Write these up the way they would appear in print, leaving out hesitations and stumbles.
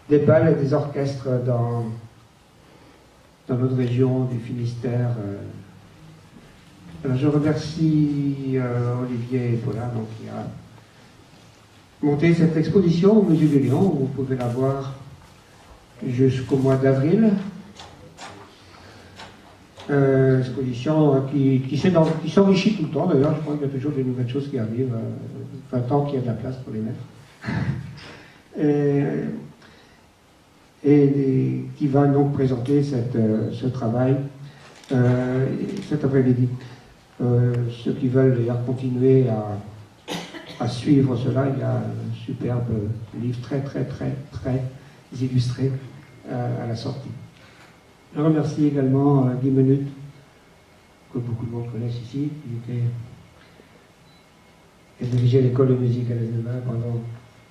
des bals et des orchestres dans notre région du Finistère. Alors je remercie Olivier et Paula donc, qui a monté cette exposition au Musée de Lyon. Vous pouvez la voir jusqu'au mois d'avril. Exposition qui s'enrichit tout le temps. D'ailleurs, je crois qu'il y a toujours des nouvelles choses qui arrivent, tant qu'il y a de la place pour les mettre. Et qui va donc présenter ce travail cet après-midi. Ceux qui veulent d'ailleurs continuer à suivre cela, il y a un superbe livre très illustré à la sortie. Je remercie également Guy Menut, que beaucoup de monde connaissent ici, qui a dirigé l'école de musique à l'Esnevin pendant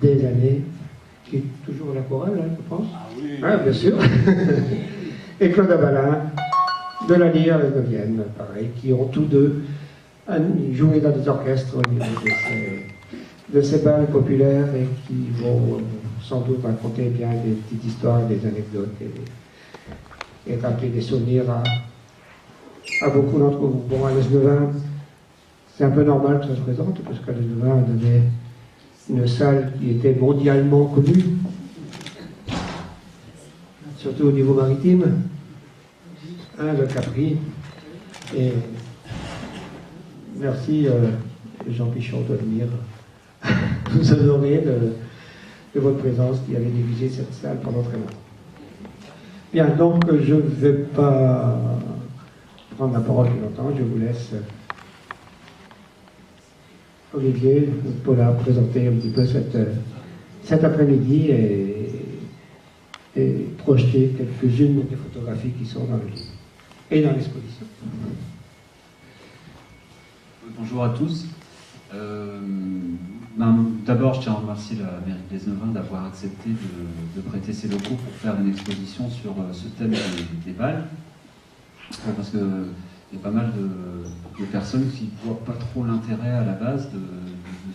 des années, qui est toujours à la chorale, hein, je pense. Ah oui. Ah, bien sûr. Et Claude Abalin, de la Lyre Esnevienne, pareil, qui ont tous deux joué dans des orchestres au niveau de ces bals populaires et qui vont sans doute raconter bien des petites histoires, des anecdotes et rappeler des souvenirs à beaucoup d'entre vous. Bon, à l'Esnevin, c'est un peu normal que ça se présente, parce qu'à l'Esnevin, on avait une salle qui était mondialement connue, surtout au niveau maritime, le Capri. Et merci Jean Pichon de venir nous honorer de votre présence qui avait négligé cette salle pendant très longtemps. Bien, donc je ne vais pas prendre la parole plus longtemps, je vous laisse Olivier, Paula, présenter un petit peu cet après-midi et projeter quelques-unes des photographies qui sont dans le livre et dans l'exposition. Bonjour à tous. D'abord, je tiens à remercier la mairie d'Esnevin d'avoir accepté de prêter ses locaux pour faire une exposition sur ce thème des balles. Parce qu'il y a pas mal de personnes qui ne voient pas trop l'intérêt à la base de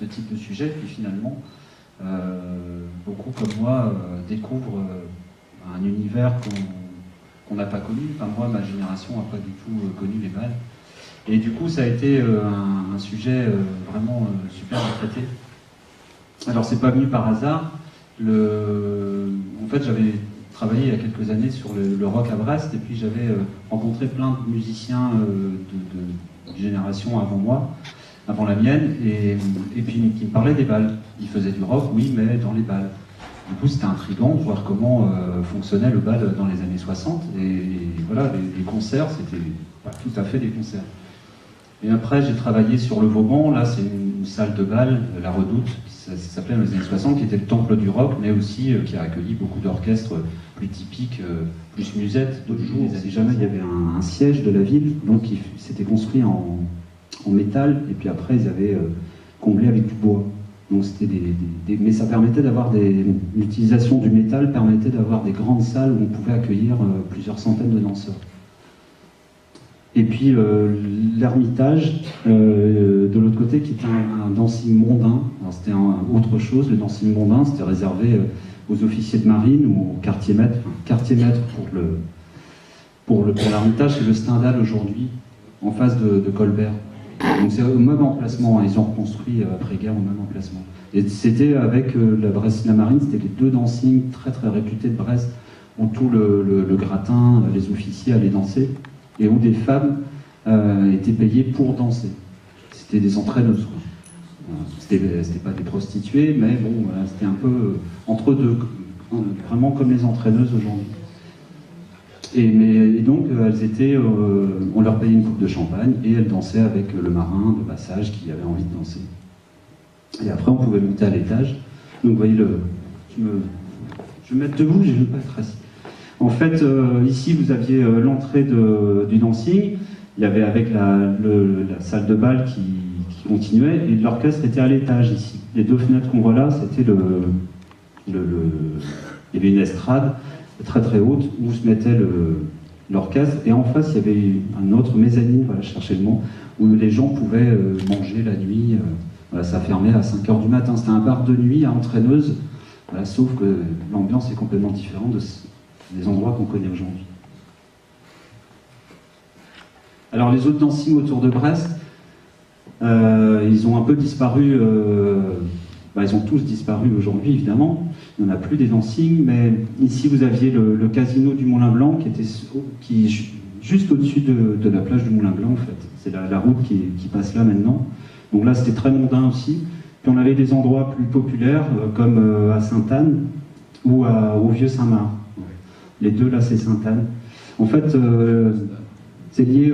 ce type de sujet, puis finalement, beaucoup comme moi découvrent un univers qu'on n'a pas connu. Enfin, moi, ma génération n'a pas du tout connu les balles. Et du coup, ça a été un sujet vraiment super à traiter. Alors, c'est pas venu par hasard. En fait, j'avais travaillé il y a quelques années sur le rock à Brest, et puis j'avais rencontré plein de musiciens de génération avant moi, avant la mienne, et puis qui me parlaient des balles. Ils faisaient du rock, oui, mais dans les balles. Du coup, c'était intriguant de voir comment fonctionnait le bal dans les années 60. Et voilà, les concerts, c'était pas tout à fait des concerts. Et après, j'ai travaillé sur le Vauban. Là, c'est une salle de bal, la Redoute, ça s'appelait dans les années 60, qui était le temple du rock, mais aussi qui a accueilli beaucoup d'orchestres plus typiques, plus musettes d'autres jours. Si jamais il y avait un siège de la ville, donc il s'était construit en métal, et puis après, ils avaient comblé avec du bois. Donc c'était mais ça permettait d'avoir l'utilisation du métal permettait d'avoir des grandes salles où on pouvait accueillir plusieurs centaines de danseurs. Et puis l'Ermitage, de l'autre côté, qui était un dancing mondain. Alors c'était autre chose, le dancing mondain, c'était réservé aux officiers de marine ou aux quartiers-maîtres. Enfin, quartier-maître pour l'Ermitage, c'est le Stendhal aujourd'hui, en face de Colbert. Donc c'est au même emplacement, ils ont reconstruit après-guerre au même emplacement. Et c'était avec la Brest la Marine, c'était les deux dancings très réputés de Brest, où tout le gratin, les officiers allaient danser, et où des femmes étaient payées pour danser. C'était des entraîneuses, quoi. C'était pas des prostituées, mais bon, voilà, c'était un peu entre deux, vraiment comme les entraîneuses aujourd'hui. Et donc, elles étaient, on leur payait une coupe de champagne et elles dansaient avec le marin de passage qui avait envie de danser. Et après, on pouvait monter à l'étage. Donc, vous voyez, je vais me mettre debout, je ne veux pas être assis. En fait, ici, vous aviez l'entrée du dancing. Il y avait avec la salle de bal qui continuait et l'orchestre était à l'étage ici. Les deux fenêtres qu'on voit là, c'était il y avait une estrade très haute où se mettait l'orchestre, et en face il y avait un autre mezzanine, voilà, je cherchais le mot, où les gens pouvaient manger la nuit. Voilà, ça fermait à 5h du matin, c'était un bar de nuit à entraîneuse Voilà, sauf que l'ambiance est complètement différente des endroits qu'on connaît aujourd'hui. Alors les autres dancing autour de Brest, ils ont un peu disparu, ils ont tous disparu aujourd'hui évidemment, il n'y en a plus des dancing, mais ici vous aviez le casino du Moulin Blanc qui est juste au-dessus de la plage du Moulin Blanc en fait. C'est la route qui passe là maintenant. Donc là c'était très mondain aussi. Puis on avait des endroits plus populaires comme à Sainte-Anne ou au Vieux-Saint-Marc. Les deux là c'est Sainte-Anne. En fait c'est lié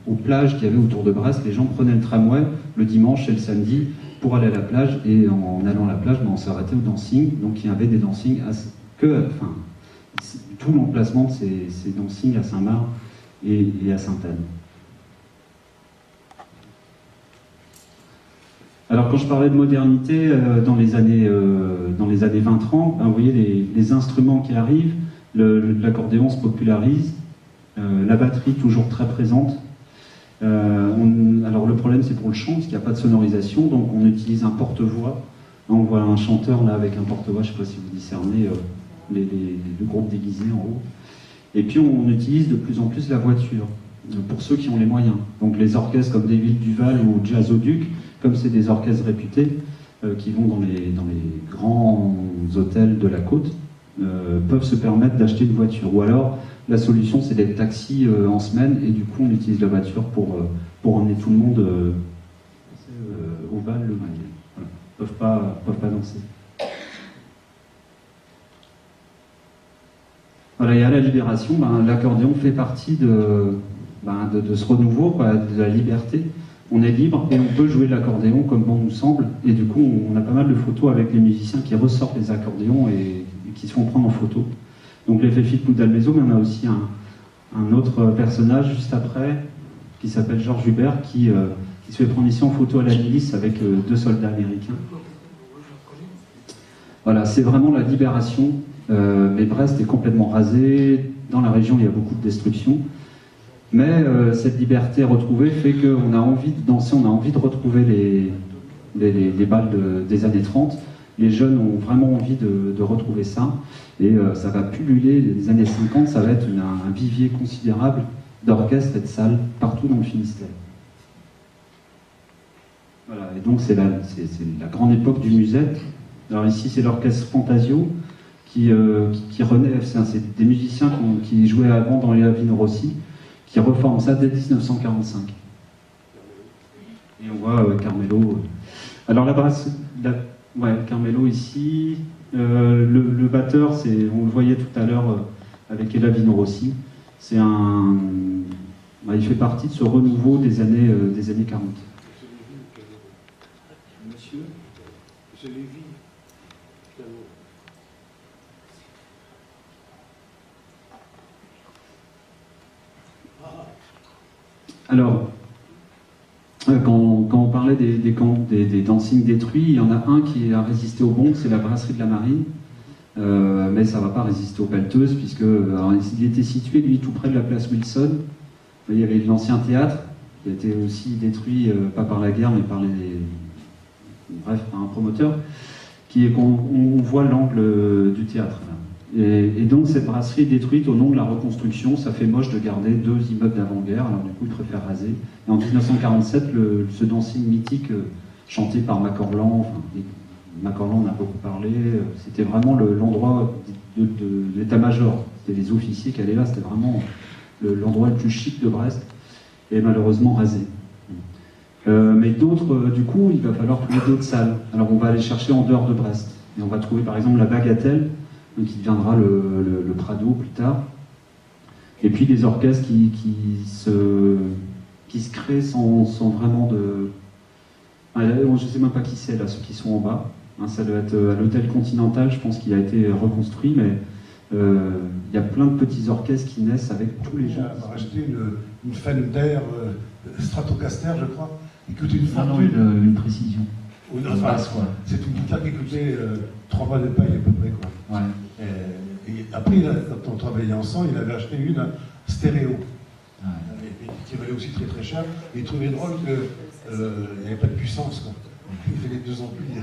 aux plages qu'il y avait autour de Brest. Les gens prenaient le tramway le dimanche et le samedi pour aller à la plage, et en allant à la plage, on s'arrêtait au dancing. Donc il y avait des dancing tout l'emplacement de ces dancing à Saint-Marc et à Sainte-Anne. Alors quand je parlais de modernité dans les années 20-30, vous voyez les instruments qui arrivent, l'accordéon se popularise, la batterie toujours très présente. Alors le problème c'est pour le chant, parce qu'il n'y a pas de sonorisation, donc on utilise un porte-voix. On voit un chanteur là avec un porte-voix, je ne sais pas si vous discernez le groupe déguisé en haut. Et puis on utilise de plus en plus la voiture, pour ceux qui ont les moyens. Donc les orchestres comme des Villes Duval ou Jazz-au-Duc, comme c'est des orchestres réputés, qui vont dans les grands hôtels de la côte, peuvent se permettre d'acheter une voiture. Ou alors, la solution, c'est d'être taxi en semaine, et du coup, on utilise la voiture pour emmener tout le monde au bal le week-end. Voilà. Peuvent pas danser. Voilà, et à la Libération, l'accordéon fait partie de ce renouveau, de la liberté. On est libre et on peut jouer de l'accordéon comme bon nous semble. Et du coup, on a pas mal de photos avec les musiciens qui ressortent les accordéons et qui se font prendre en photo. Donc l'effet Philippe Moudalmezo, mais on a aussi un autre personnage juste après, qui s'appelle Georges Hubert, qui se fait prendre ici en photo à la milice avec 2 soldats américains. Voilà, c'est vraiment la libération. Mais Brest est complètement rasé. Dans la région, il y a beaucoup de destruction. Mais cette liberté retrouvée fait qu'on a envie de danser, on a envie de retrouver les balles des années 30. Les jeunes ont vraiment envie de retrouver ça. Et ça va pulluler. Les années 50, ça va être un vivier considérable d'orchestres et de salles partout dans le Finistère. Voilà, et donc c'est la grande époque du musette. Alors ici, c'est l'orchestre Fantasio qui renaît. C'est des musiciens qui jouaient avant dans les Avino Rossi, qui reforment ça dès 1945. Et on voit Carmelo. Alors la brasse, Carmelo ici. Le batteur, on le voyait tout à l'heure avec Elavino Rossi. Il fait partie de ce renouveau des années 40. Monsieur, je l'ai vu. Alors, quand on parlait des dancing détruits, il y en a un qui a résisté aux bombes, c'est la brasserie de la Marine. Mais ça ne va pas résister aux pelleteuses, puisque il était situé, lui, tout près de la place Wilson. Il y avait l'ancien théâtre, qui a été aussi détruit, pas par la guerre, mais par par un promoteur, on voit l'angle du théâtre. Là. Et donc cette brasserie est détruite au nom de la reconstruction. Ça fait moche de garder 2 immeubles d'avant-guerre, alors du coup ils préfèrent raser. Et en 1947, ce dancing mythique chanté par Macorlan, Macorlan en a beaucoup parlé, c'était vraiment l'endroit de l'état-major. C'était les officiers qui allaient là, c'était vraiment l'endroit le plus chic de Brest, et malheureusement rasé. Mais d'autres, du coup, il va falloir trouver d'autres salles. Alors on va aller chercher en dehors de Brest. Et on va trouver par exemple la Bagatelle, qui deviendra le Prado plus tard. Et puis des orchestres qui se créent sans vraiment de... je ne sais même pas qui c'est, là, ceux qui sont en bas. Ça doit être à l'hôtel Continental, je pense qu'il a été reconstruit, mais il y a plein de petits orchestres qui naissent avec tous les gens. On a racheté une Fender Stratocaster, je crois, qui coûtait une fortune. Non, une précision. C'est une guitare qui coûtait 3 balles de paille à peu près, quoi. Ouais. Et après, quand on travaillait ensemble, il avait acheté une stéréo, qui valait aussi très très cher. Et il trouvait drôle qu'il n'y avait pas de puissance, quoi. Il fallait 2 amplis.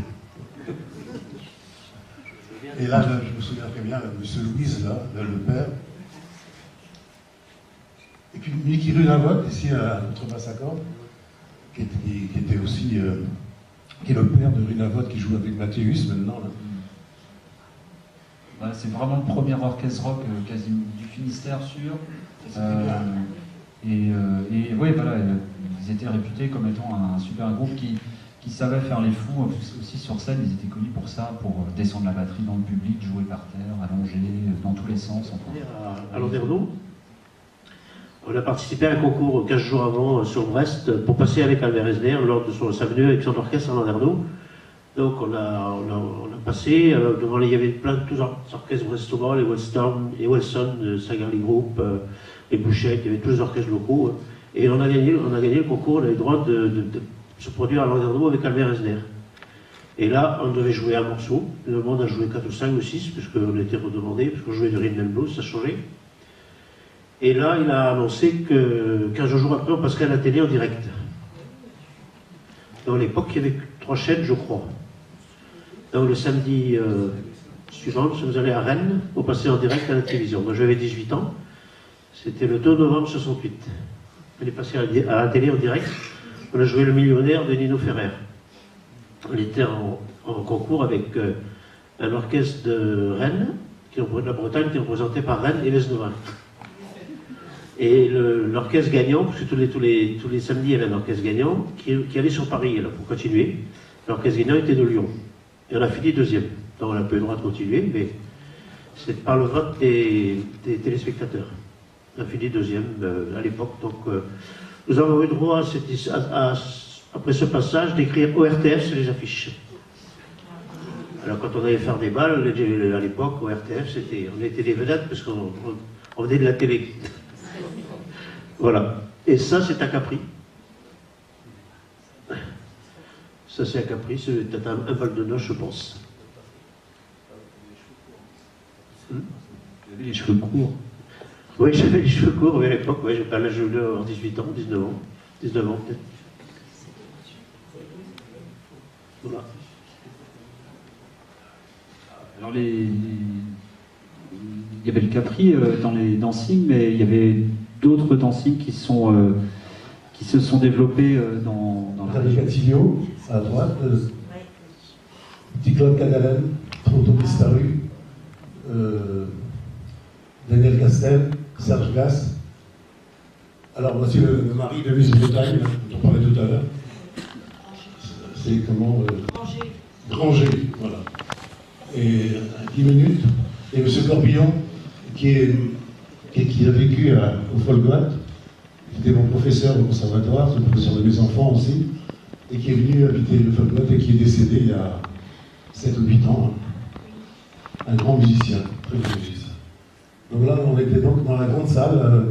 Et là, je me souviens très bien, M. Louise, là, le père. Et puis Mickey Runavotte, ici à notre basse-accord, qui était aussi, qui est le père de Runavotte, qui joue avec Mathéus maintenant. Là. Voilà, c'est vraiment le premier orchestre rock quasiment du Finistère sûr. Et oui, voilà, ils étaient réputés comme étant un super groupe qui savait faire les fous aussi sur scène. Ils étaient connus pour ça, pour descendre la batterie dans le public, jouer par terre, allonger dans tous les sens. Enfin. À Landerneau, on a participé à un concours 15 jours avant sur Brest pour passer avec Albert Esner lors de sa venue avec son orchestre à Landerneau. Donc on a passé, devant il y avait plein de tous orchestres brestois, les Wellstorm, les Wilson, Sagarly Group, les Bouchettes, il y avait tous les orchestres locaux. Et on a gagné le concours, on avait le droit de se produire à Landerneau avec Albert Esner. Et là, on devait jouer un morceau. Le monde a joué 4 ou 5 ou 6, puisqu'on était redemandé, puisqu'on jouait du rhythm and blues, ça changeait. Et là, il a annoncé que 15 jours après, on passerait à la télé en direct. Dans l'époque, il y avait 3 chaînes, je crois. Donc le samedi suivant, nous sommes allés à Rennes pour passer en direct à la télévision. Moi, j'avais 18 ans. C'était le 2 novembre 68. On est passé à la télé en direct. On a joué Le Millionnaire de Nino Ferrer. On était en concours avec un orchestre de Rennes, de la Bretagne, qui est représenté par Rennes et Lesnovain. Et l'orchestre gagnant, parce que tous les samedis, il y avait un orchestre gagnant qui allait sur Paris là, pour continuer. L'orchestre gagnant était de Lyon. Et on a fini 2e. Donc on n'a pas eu le droit de continuer, mais c'est par le vote des téléspectateurs. On a fini 2e à l'époque. Donc nous avons eu droit, après ce passage, d'écrire ORTF sur les affiches. Alors quand on allait faire des balles, à l'époque, ORTF, on était des vedettes parce qu'on venait de la télé. Voilà. Et ça, c'est à Capri. Ça, c'est à Capri, c'est peut-être un Val de Noce, je pense. J'avais les cheveux courts. Oui, j'avais les cheveux courts, oui, à l'époque, oui, j'avais l'âge de 18 ans, 19 ans. 19 ans, peut-être. Voilà. Alors il y avait le Capri dans les dancing, mais il y avait d'autres dancing qui se sont développés dans la région. Catillo, à droite, Petit Claude Cadalen, trop tôt disparu, Daniel Castel, Serge Gass. Alors voici le mari de Louise Bretagne, dont on parlait tout à l'heure. C'est comment Granger, voilà. Et 10 minutes, et M. Corbillon, qui a vécu au Folgoat, qui était mon professeur au conservatoire, c'est le professeur de mes enfants aussi, et qui est venu habiter le Folgoat et qui est décédé il y a 7 ou 8 ans. Un grand musicien, très grand musicien. Donc là, on était donc dans la grande salle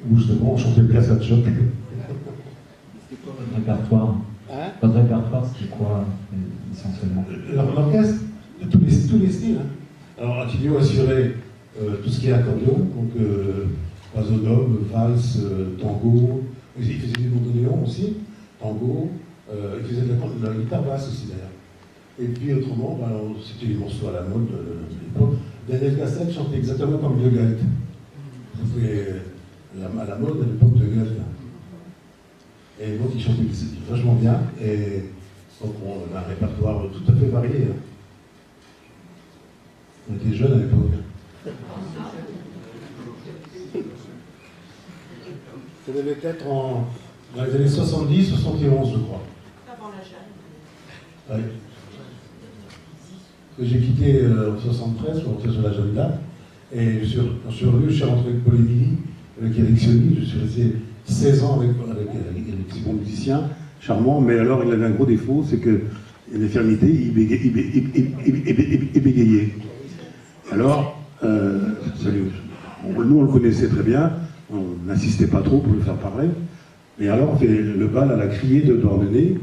où justement on chantait le Casa de Choc. C'était quoi votre répertoire? Votre répertoire, c'était quoi essentiellement? L'orchestre, tous les styles. Hein. Alors, Attilio assurait tout ce qui est accordéon, donc Pasodob, valse, tango. Il faisait du bandoneon aussi, tango. Il faisait de la guitare basse aussi d'ailleurs. Et puis autrement, c'était des morceaux à la mode de l'époque. Daniel Castel chantait exactement comme De Gaët. C'était à la mode à l'époque de Gaët. Et donc il chantait vachement bien. Et donc on a un répertoire tout à fait varié. On était jeunes à l'époque. Ça devait être dans les années 70, 71, je crois. Avant la jeune. Oui. J'ai quitté en 73, je suis rentré sur la jeune date. Et quand je suis revenu, je suis rentré avec Paul Émilie, avec Eric Sioni. Je suis resté 16 ans avec ces bons musiciens, charmants. Mais alors, il avait un gros défaut, c'est qu'il y a une infirmité, il bégayait. Alors, nous, on le connaissait très bien, on n'insistait pas trop pour le faire parler. Mais alors, on fait le bal à la criée de Douarnenez.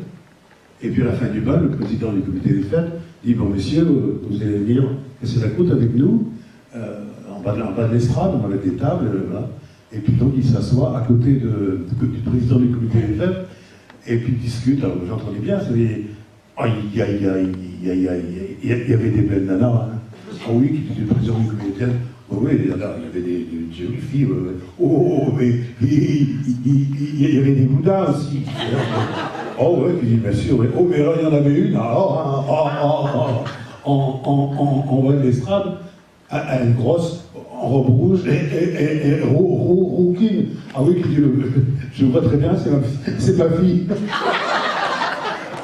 Et puis à la fin du bal, le président du comité des fêtes dit: bon, messieurs, vous allez venir casser la côte avec nous, en bas de l'estrade, on va mettre des tables, voilà. Et puis donc il s'assoit à côté du président du comité des fêtes, et puis il discute. Alors j'entendais bien, c'est aïe, aïe, aïe, il y avait des belles nanas. Hein. Ah oui, qui étaient de plus en plus comédiennes. Oh, oui, il y avait des jolies filles. Oh, mais il y avait des bouddhas aussi. Oh, oui, puis bien sûr. Mais, oh, mais là, il y en avait une. En bas de l'estrade, une grosse, en robe rouge et rouquine. Ah oui, qui dit, je vois très bien, c'est ma fille.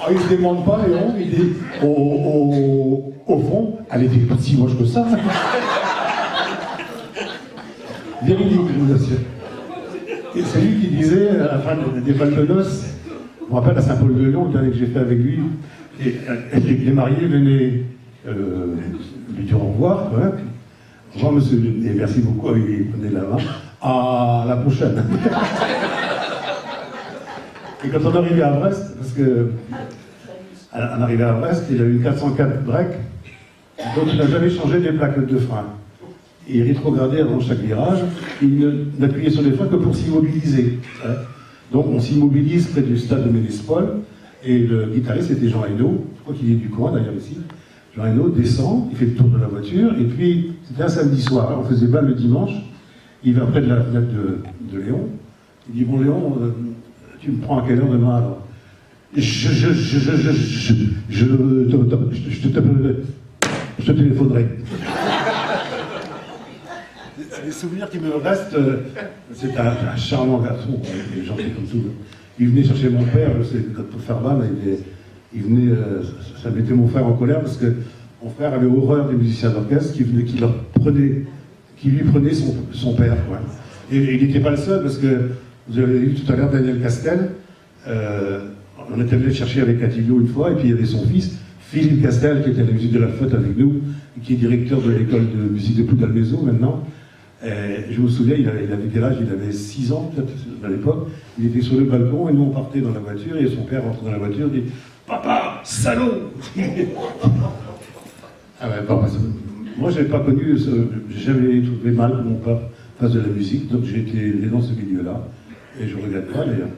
Ah, il ne se demande pas, Léon, il dit, au fond, elle était pas si moche que ça. Véridique, je vous assure. Et c'est lui qui disait, à la fin des balles de noces, je me rappelle à Saint-Paul-de-Léon, le dernier que j'ai fait avec lui, et les mariés venaient lui dire au revoir, ouais. Au revoir, monsieur, et merci beaucoup, il prenait la main, à la prochaine. Et quand on arrivait à Brest, parce que on arrivait à Brest, il a eu une 404 break, donc il n'a jamais changé les plaques de frein. Et il rétrogradait avant chaque virage, il n'appuyait sur les freins que pour s'immobiliser. Hein. Donc on s'immobilise près du stade de Ménespol, et le guitariste c'était Jean Hainaut, je crois qu'il est du coin d'ailleurs ici. Jean Hainaut descend, il fait le tour de la voiture, et puis c'était un samedi soir, on faisait bal le dimanche, il va près de la fenêtre de Léon, il dit « Bon Léon, tu me prends à quelle heure demain alors ?» Je te téléphonerai. Les souvenirs qui me restent, c'est un charmant garçon, gentil comme tout. Il venait chercher mon père, pour faire bal, il venait, ça mettait mon frère en colère parce que mon frère avait horreur des musiciens d'orchestre qui lui prenaient son père. Quoi. Et il n'était pas le seul parce que vous avez vu tout à l'heure Daniel Castel. On était allé le chercher avec Attilio une fois, et puis il y avait son fils, Philippe Castel, qui était à la musique de la flotte avec nous, et qui est directeur de l'école de musique de Poudalmézo maintenant. Et je me souviens, il avait quel âge? Il avait 6 ans, peut-être, à l'époque. Il était sur le balcon, et nous on partait dans la voiture, et son père rentrait dans la voiture et dit « Papa, salaud !» Ah ouais, papa, moi, je n'avais pas connu, j'ai jamais trouvé mal que mon père fasse de la musique, donc j'ai été né dans ce milieu-là, et je ne regrette pas d'ailleurs.